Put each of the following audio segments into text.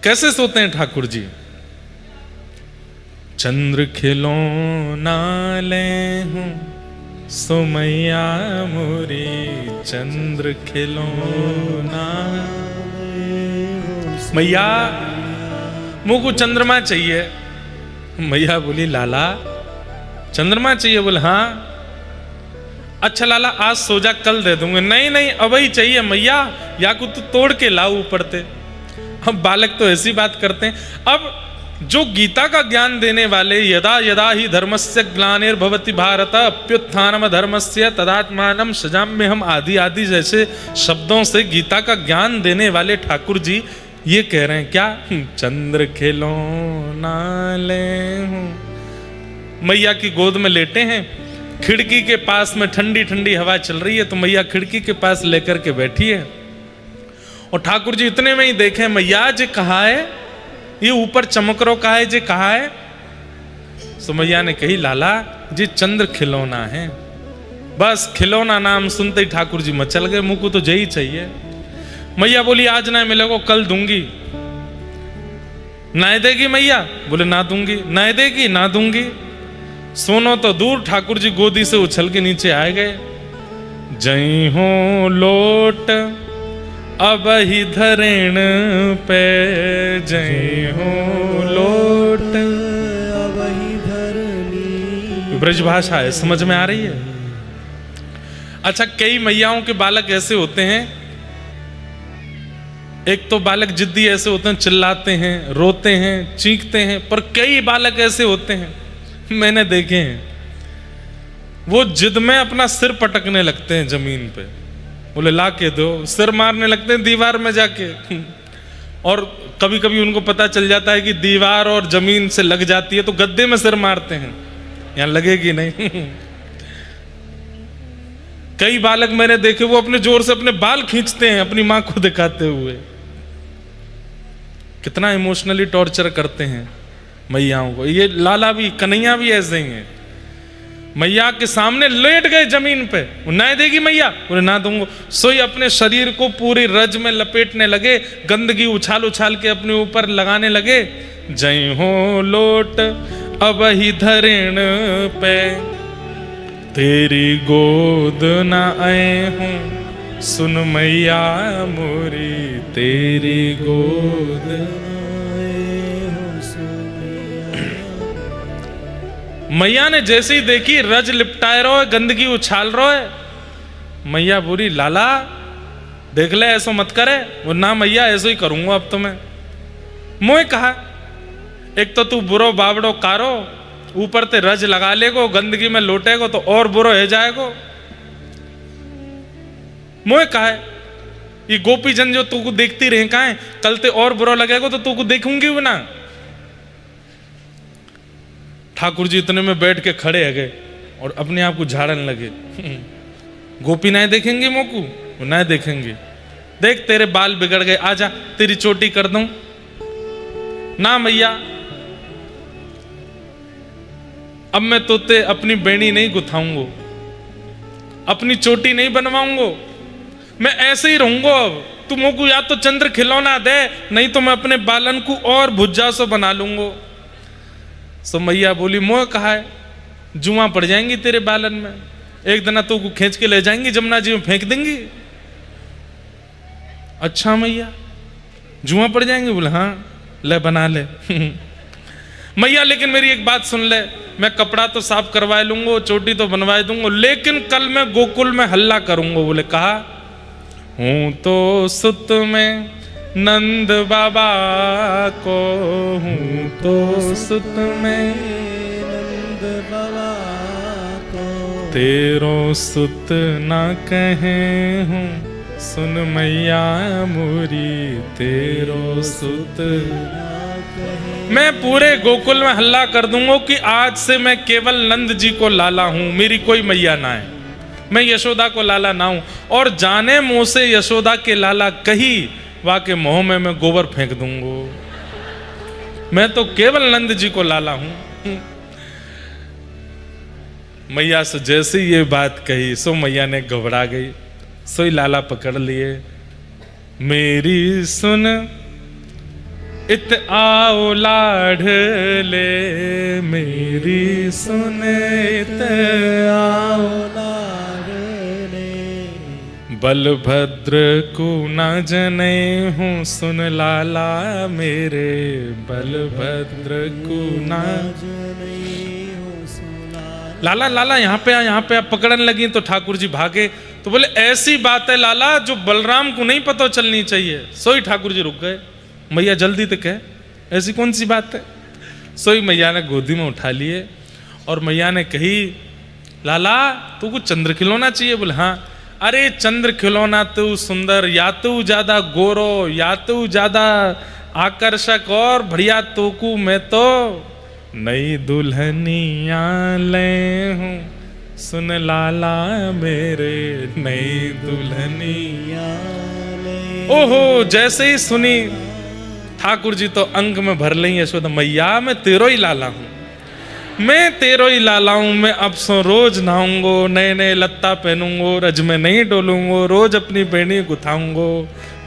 कैसे सोते हैं ठाकुर जी? चंद्र खिलौना ले हूं सो मैया मोरी, चंद्र खिलौना। मैया मुझको को चंद्रमा चाहिए। मैया बोली लाला चंद्रमा चाहिए? बोले हाँ। अच्छा लाला आज सो जा, कल दे दूंगे। नहीं नहीं अब ही चाहिए मैया, या को तू तोड़ के लाओ ऊपर ते। अब बालक तो ऐसी बात करते हैं। अब जो गीता का ज्ञान देने वाले, यदा यदा ही धर्मस्य ग्लानिर्भवति भारत अप्युत्थानम धर्मस्य तदात्मानं सृजाम्यहम् आदि आदि जैसे शब्दों से गीता का ज्ञान देने वाले ठाकुर जी ये कह रहे हैं क्या? चंद्र खिलौना ले हूं। मैया की गोद में लेटे हैं, खिड़की के पास में ठंडी ठंडी हवा चल रही है, तो मैया खिड़की के पास लेकर के बैठी है। और ठाकुर जी इतने में ही देखे मैया जी कहाँ है, ये ऊपर चमक रो कहा है जी कहाँ है? तो मैया ने कही लाला जी चंद्र खिलौना है। बस खिलौना नाम सुनते ही ठाकुर जी मचल गए, मुझको तो यही चाहिए। मैया बोली आज ना मिलेगा कल दूंगी। ना देगी मैया? बोले ना दूंगी। ना देगी? ना दूंगी। सोनो तो दूर, ठाकुर जी गोदी से उछल के नीचे आए गए। जय हो लोट अब ही धरेण पे, जय हो लोट अब ही धरनी। ब्रज भाषा है, समझ में आ रही है? अच्छा कई मैयाओं के बालक ऐसे होते हैं, एक तो बालक जिद्दी ऐसे होते हैं, चिल्लाते हैं, रोते हैं, चीखते हैं। पर कई बालक ऐसे होते हैं, मैंने देखे हैं, वो जिद में अपना सिर पटकने लगते हैं जमीन पे। बोले ला के दो, सिर मारने लगते हैं दीवार में जाके। और कभी कभी उनको पता चल जाता है कि दीवार और जमीन से लग जाती है, तो गद्दे में सिर मारते हैं, यहां लगेगी नहीं। कई बालक मैंने देखे वो अपने जोर से अपने बाल खींचते हैं अपनी मां को दिखाते हुए। कितना इमोशनली टॉर्चर करते हैं मैयाओं को। ये लाला भी, कन्हैया भी ऐसे ही हैं। मैया के सामने लेट गए जमीन पे, ना देगी मैया? बोले ना दूंगा। सोई अपने शरीर को पूरी रज में लपेटने लगे, गंदगी उछाल उछाल के अपने ऊपर लगाने लगे। जय हो लोट अब ही धरेण पे, तेरी गोद ना आए हूं सुन मैया मोरी, तेरी गोद मैया ने जैसे ही देखी रज लिपटाए रहो है, गंदगी उछाल रहो है। मैया बोली लाला देख ले ऐसा मत करे। वो ना मैया ऐसा ही करूंगा अब तो मैं। मोए कहा एक तो तू बुरो बावड़ो कारो, ऊपर ते रज लगा लेगो, गंदगी में लोटेगो तो और बुरो है जाएगो। मोए कहा ये गोपी जन जो तू को देखती रहे कहा है, कल ते और बुरा लगेगा तो तू को देखूंगी भी ना। ठाकुर जी इतने में बैठ के खड़े है गए और अपने आप को झाड़ने लगे। गोपी ना देखेंगे मोकू? ना देखेंगे। देख तेरे बाल बिगड़ गए, आजा तेरी चोटी कर दूं। ना मैया अब मैं तोते अपनी बेड़ी नहीं गुथाऊंगा, अपनी चोटी नहीं बनवाऊंगा, मैं ऐसे ही रहूंगा। अब तू मोकू या तो चंद्र खिलौना दे, नहीं तो मैं अपने बालन को और भुज्जा से बना लूंगा। सो मैया बोली मोह कहा है, जुआ पड़ जाएंगी तेरे बालन में, एक दिन तो को खींच के ले जाएंगी जमुना जी में फेंक देंगी। अच्छा मैया जुआ पड़ जाएंगे? बोले हाँ ले बना ले। मैया लेकिन मेरी एक बात सुन ले, मैं कपड़ा तो साफ करवा लूंगा, चोटी तो बनवा दूंगा, लेकिन कल मैं गोकुल में हल्ला करूंगा। बोले कहा हूं तो सुत में नंद बाबा को, हूं तो सुत में नंद बाबा को, तेरो सुत ना कहे हूं सुन मैया मोरी, तेरो सुत ना कहे। मैं पूरे गोकुल में हल्ला कर दूंगा कि आज से मैं केवल नंद जी को लाला हूं, मेरी कोई मैया ना है, मैं यशोदा को लाला ना हूं। और जाने मुंह से यशोदा के लाला कही वाके मोह में मैं गोबर फेंक दूंगा, मैं तो केवल नंद जी को लाला हूं। मैया से जैसे ये बात कही सो मैया ने घबरा गई, सोई लाला पकड़ लिए। मेरी सुन इत आओ लाडले मेरी सुन, इत आओ लाडले बलभद्र को न जने हूँ, सुन लाला मेरे बलभद्र को न जने हो सुना। लाला लाला यहाँ पे आ पकड़न लगी तो ठाकुर जी भागे। तो बोले ऐसी बात है लाला जो बलराम को नहीं पता चलनी चाहिए। सोई ठाकुर जी रुक गए। मैया जल्दी तो कह, ऐसी कौन सी बात है। सोई मैया ने गोदी में उठा लिए और मैया ने कही लाला तू को चंद्र खिलौना चाहिए। बोले हाँ। अरे चंद्र खिलौना तू सुंदर, या तू ज्यादा गोरो, या तू ज्यादा आकर्षक और बढ़िया तोकू मैं तो नई दुल्हनिया ले हूं, सुन लाला मेरे नई दुल्हनिया। ओहो जैसे ही सुनी ठाकुर जी तो अंग में भर ली यशोदा, मैया मैं तेरो ही लाला हूं, मैं तेरो ही लाला हूं। मैं अब सो रोज नहाऊंगो, नए नए लत्ता पहनूंगो, रज में नहीं डोलूंगो, रोज अपनी बेड़ी गुथाऊंगो।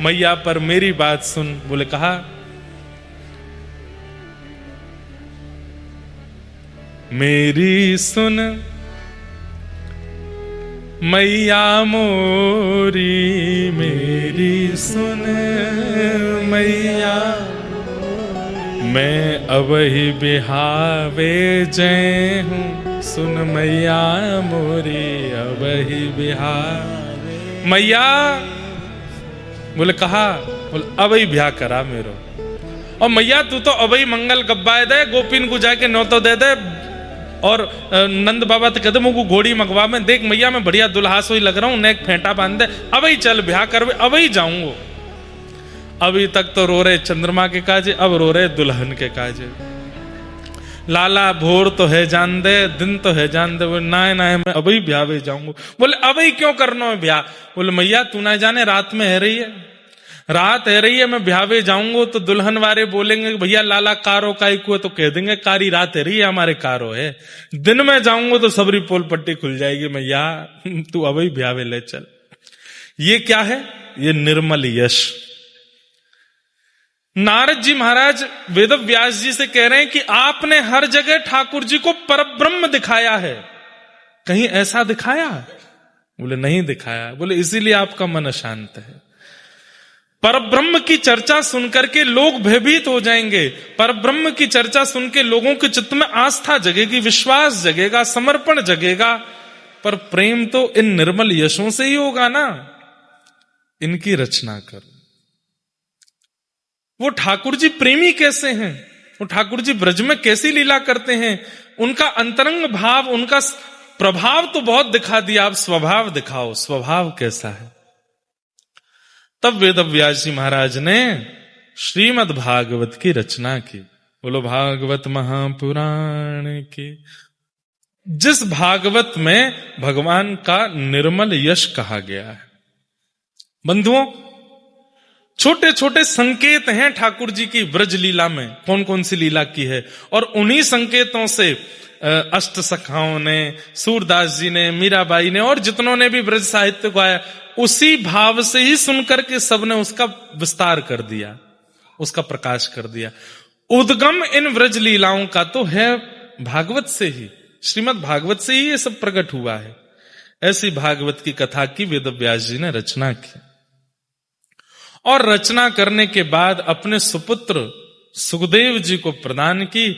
मैया पर मेरी बात सुन। बोले कहा मेरी सुन मैया मोरी, मेरी सुन मैया, मैं अब ही बिहावे जय हूँ, सुन मैया मोरी अब ही बिहावे। मैया बोले कहा, बोले अब ही ब्याह करा मेरो। और मैया तू तो अब ही मंगल गब्बाए दे, गोपीन को जाके न्योतो दे दे और नंद बाबा तो कहते मुझको घोड़ी मंगवा में, देख मैया मैं बढ़िया दुल्हा सोई लग रहा हूं, नेक फेंटा बांध दे, अब ही चल ब्याह कर, अब ही जाऊंगो। अभी तक तो रो रहे चंद्रमा के काजे, अब रो रहे दुल्हन के काजे। लाला भोर तो है जान दे, दिन तो है जान दे। बोले नाय नाय मैं अब ही ब्याह में जाऊंगा। बोले अब ही क्यों करना है ब्याह। बोले मैया तू ना जाने रात में है रही है, रात है रही है, मैं ब्यावे जाऊंगा तो दुल्हन वाले बोलेंगे भैया लाला कारो काई को, तो कह देंगे कारी रात है रही है हमारे कारो है। दिन में जाऊंगा तो सबरी पोल पट्टी खुल जाएगी। मैया तू अब ही ब्यावे ले चल। ये क्या है, ये निर्मल यश। नारद जी महाराज वेद व्यास जी से कह रहे हैं कि आपने हर जगह ठाकुर जी को परब्रह्म दिखाया है, कहीं ऐसा दिखाया। बोले नहीं दिखाया। बोले इसीलिए आपका मन अशांत है। परब्रह्म की चर्चा सुनकर के लोग भयभीत हो जाएंगे। परब्रह्म की चर्चा सुन के लोगों के चित्त में आस्था जगेगी, विश्वास जगेगा, समर्पण जगेगा। पर प्रेम तो इन निर्मल यशों से ही होगा ना। इनकी रचना करो। वो ठाकुर जी प्रेमी कैसे हैं, वो ठाकुर जी ब्रज में कैसी लीला करते हैं, उनका अंतरंग भाव, उनका प्रभाव तो बहुत दिखा दिया। आप स्वभाव दिखाओ, स्वभाव कैसा है। तब वेद व्यास जी महाराज ने श्रीमद् भागवत की रचना की। बोलो भागवत महापुराण की। जिस भागवत में भगवान का निर्मल यश कहा गया है। बंधुओं, छोटे छोटे संकेत हैं ठाकुर जी की ब्रज लीला में, कौन कौन सी लीला की है। और उन्हीं संकेतों से अष्ट सखाओं ने, सूरदास जी ने, मीराबाई ने और जितनों ने भी ब्रज साहित्य को आया, उसी भाव से ही सुनकर के सबने उसका विस्तार कर दिया, उसका प्रकाश कर दिया। उद्गम इन ब्रज लीलाओं का तो है भागवत से ही, श्रीमद् भागवत से ही ये सब प्रकट हुआ है। ऐसी भागवत की कथा की वेद व्यास जी ने रचना की। और रचना करने के बाद अपने सुपुत्र सुखदेव जी को प्रदान की।